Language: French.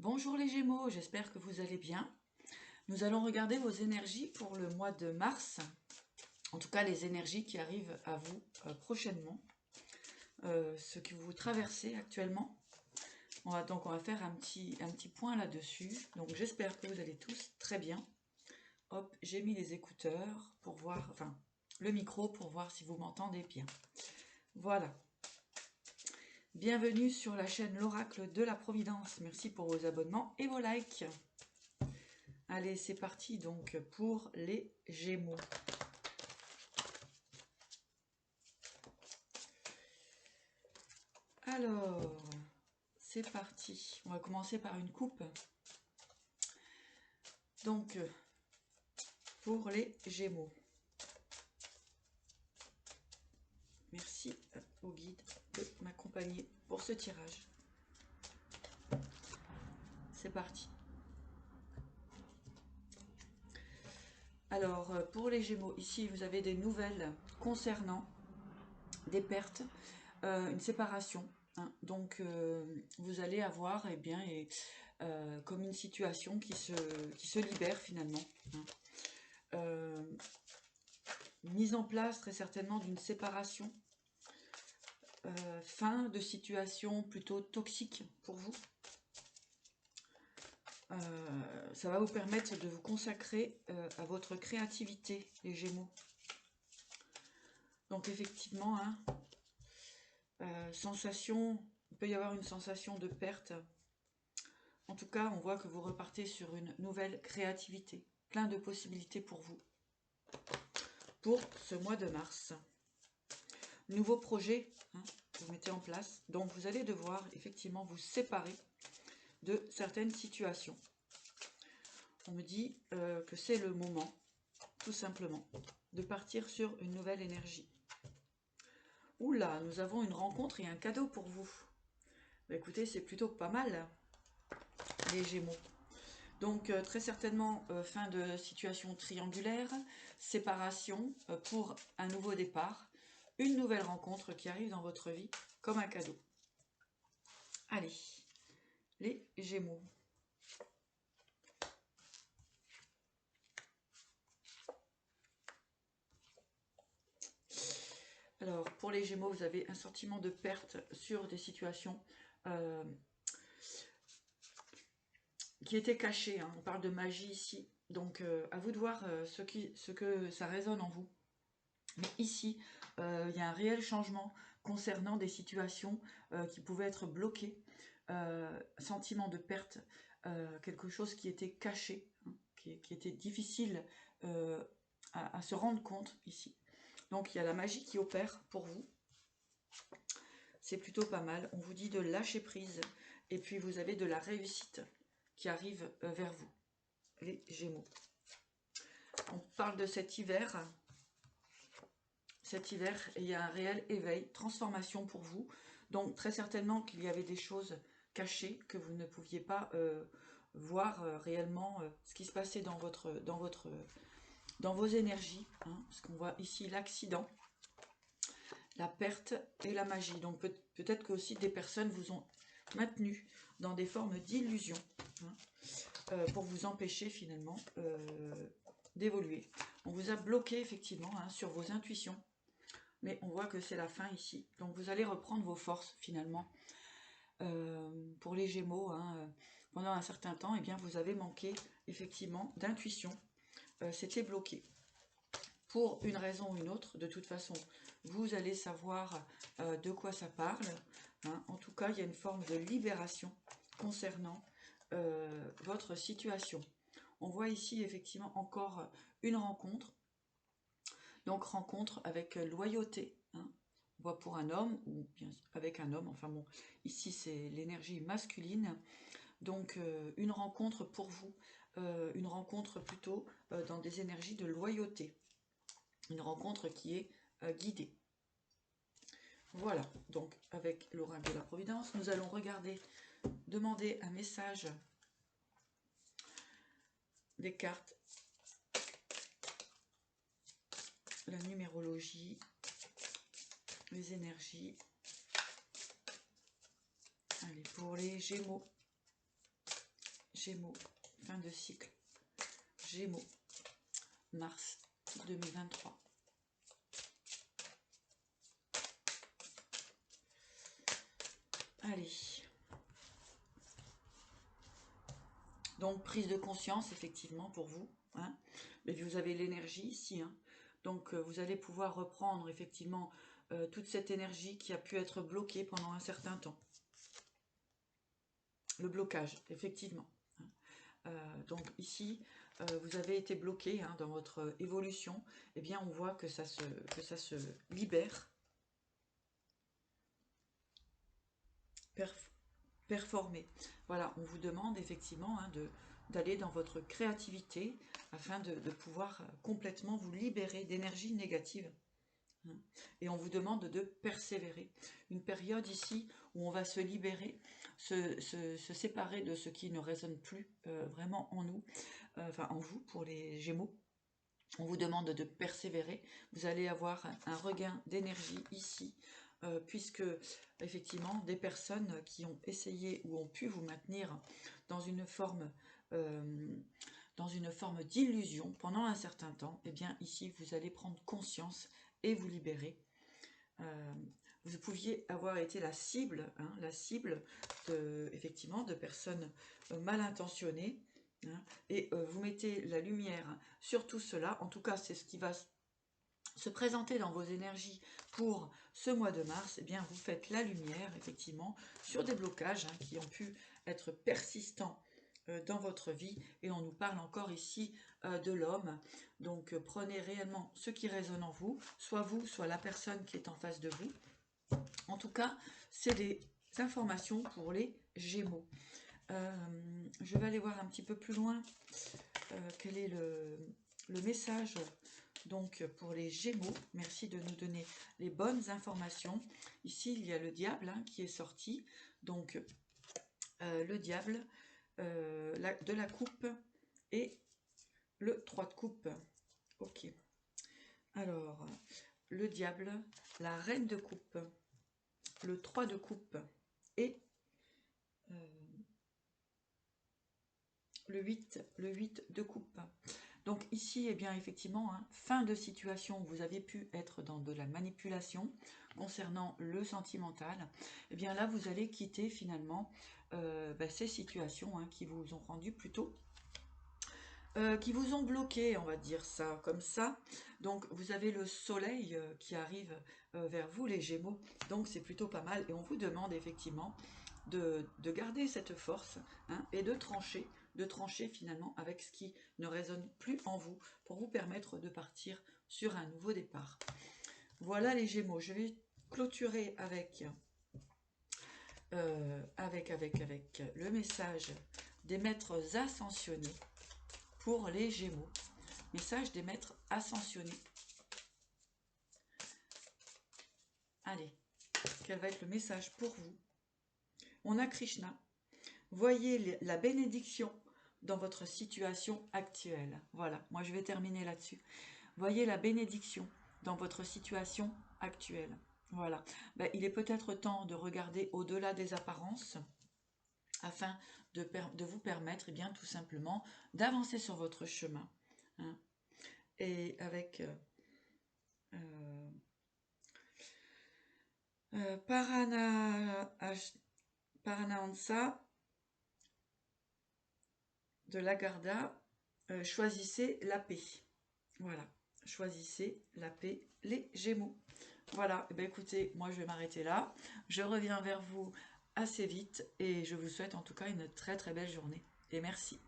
Bonjour les Gémeaux, j'espère que vous allez bien. Nous allons regarder vos énergies pour le mois de mars, en tout cas les énergies qui arrivent à vous prochainement, ce que vous traversez actuellement. On va faire un petit point là-dessus. Donc j'espère que vous allez tous très bien. Hop, j'ai mis les écouteurs pour voir, enfin le micro pour voir si vous m'entendez bien. Voilà. Bienvenue sur la chaîne L'Oracle de la Providence. Merci pour vos abonnements et vos likes. Allez, c'est parti donc pour les Gémeaux. Alors, c'est parti. On va commencer par une coupe. Donc, pour les Gémeaux. Merci au guide de m'accompagner pour ce tirage. C'est parti. Alors, pour les Gémeaux, ici, vous avez des nouvelles concernant des pertes, une séparation. Hein. Donc, vous allez avoir, comme une situation qui se libère finalement. Hein. Mise en place très certainement d'une séparation, fin de situation plutôt toxique pour vous. Ça va vous permettre de vous consacrer à votre créativité, les Gémeaux. Donc effectivement, hein, il peut y avoir une sensation de perte. En tout cas, on voit que vous repartez sur une nouvelle créativité, plein de possibilités pour vous. Pour ce mois de mars. Nouveau projet, hein, que vous mettez en place. Donc vous allez devoir effectivement vous séparer de certaines situations. On me dit que c'est le moment, tout simplement, de partir sur une nouvelle énergie. Oula, nous avons une rencontre et un cadeau pour vous. Bah, écoutez, c'est plutôt pas mal, les Gémeaux. Donc très certainement, fin de situation triangulaire, séparation pour un nouveau départ, une nouvelle rencontre qui arrive dans votre vie comme un cadeau. Allez, les Gémeaux. Alors, pour les Gémeaux, vous avez un sentiment de perte sur des situations qui étaient cachées. Hein. On parle de magie ici. Donc, à vous de voir ce que ça résonne en vous. Mais ici, il y a un réel changement concernant des situations qui pouvaient être bloquées. Sentiment de perte, quelque chose qui était caché, hein, qui était difficile à se rendre compte ici. Donc il y a la magie qui opère pour vous. C'est plutôt pas mal. On vous dit de lâcher prise. Et puis vous avez de la réussite qui arrive vers vous, les Gémeaux. On parle de cet hiver. Cet hiver, il y a un réel éveil, transformation pour vous. Donc très certainement qu'il y avait des choses cachées que vous ne pouviez pas voir réellement ce qui se passait dans vos énergies. Hein, parce qu'on voit ici l'accident, la perte et la magie. Donc peut-être que aussi des personnes vous ont maintenu dans des formes d'illusion, hein, pour vous empêcher finalement d'évoluer. On vous a bloqué effectivement, hein, sur vos intuitions, mais on voit que c'est la fin ici. Donc vous allez reprendre vos forces finalement. Pour les Gémeaux, hein, pendant un certain temps, eh bien, vous avez manqué effectivement d'intuition. C'était bloqué. Pour une raison ou une autre, de toute façon, vous allez savoir de quoi ça parle. Hein. En tout cas, il y a une forme de libération concernant votre situation. On voit ici effectivement encore une rencontre. Donc rencontre avec loyauté. Hein. On voit pour un homme ou bien avec un homme. Enfin bon, ici c'est l'énergie masculine. Donc une rencontre pour vous. Une rencontre plutôt dans des énergies de loyauté. Une rencontre qui est guidée. Voilà, donc avec l'oracle de la Providence, nous allons demander un message des cartes, la numérologie, les énergies. Allez, pour les Gémeaux. Gémeaux, fin de cycle. Gémeaux, mars 2023. Allez. Donc, prise de conscience, effectivement, pour vous. Hein. Mais vous avez l'énergie ici. Hein. Donc, vous allez pouvoir reprendre, effectivement, toute cette énergie qui a pu être bloquée pendant un certain temps. Le blocage, effectivement. Donc, ici, vous avez été bloqué dans votre évolution. Eh bien, on voit que ça se libère. Performer. Voilà, on vous demande effectivement d'aller dans votre créativité afin de pouvoir complètement vous libérer d'énergie négative. Et on vous demande de persévérer. Une période ici où on va se libérer, se séparer de ce qui ne résonne plus vraiment en nous, enfin en vous pour les Gémeaux. On vous demande de persévérer. Vous allez avoir un regain d'énergie ici, puisque effectivement des personnes qui ont essayé ou ont pu vous maintenir dans une forme d'illusion pendant un certain temps, et bien ici vous allez prendre conscience et vous libérer. Vous pouviez avoir été la cible effectivement de personnes mal intentionnées. Et vous mettez la lumière sur tout cela. En tout cas, c'est ce qui va se présenter dans vos énergies pour ce mois de mars. Eh bien, vous faites la lumière, effectivement, sur des blocages qui ont pu être persistants dans votre vie. Et on nous parle encore ici de l'homme. Donc, prenez réellement ce qui résonne en vous, soit la personne qui est en face de vous. En tout cas, c'est des informations pour les Gémeaux. Je vais aller voir un petit peu plus loin quel est le message donc pour les Gémeaux. Merci de nous donner les bonnes informations. Ici, il y a le diable qui est sorti. Donc, le diable, de la coupe et le 3 de coupe. Ok. Alors, le diable, la reine de coupe, le 3 de coupe et le 8 de coupe. Donc ici, eh bien effectivement, fin de situation où vous avez pu être dans de la manipulation concernant le sentimental. Eh bien là, vous allez quitter finalement ces situations qui vous ont rendu plutôt, qui vous ont bloqué, on va dire ça comme ça. Donc vous avez le soleil qui arrive vers vous, les Gémeaux. Donc c'est plutôt pas mal. Et on vous demande effectivement de garder cette force et de trancher finalement avec ce qui ne résonne plus en vous pour vous permettre de partir sur un nouveau départ. Voilà les Gémeaux, je vais clôturer avec le message des maîtres ascensionnés pour les Gémeaux. Message des maîtres ascensionnés. Allez, quel va être le message pour vous? On a Krishna. Voyez la bénédiction dans votre situation actuelle. Voilà, moi je vais terminer là-dessus. Voyez la bénédiction dans votre situation actuelle. Voilà, il est peut-être temps de regarder au-delà des apparences afin de vous permettre bien tout simplement d'avancer sur votre chemin. Et avec Paranahansa de Lagarda, choisissez la paix. Voilà, choisissez la paix, les Gémeaux. Voilà, écoutez, moi je vais m'arrêter là. Je reviens vers vous assez vite et je vous souhaite en tout cas une très très belle journée. Et merci.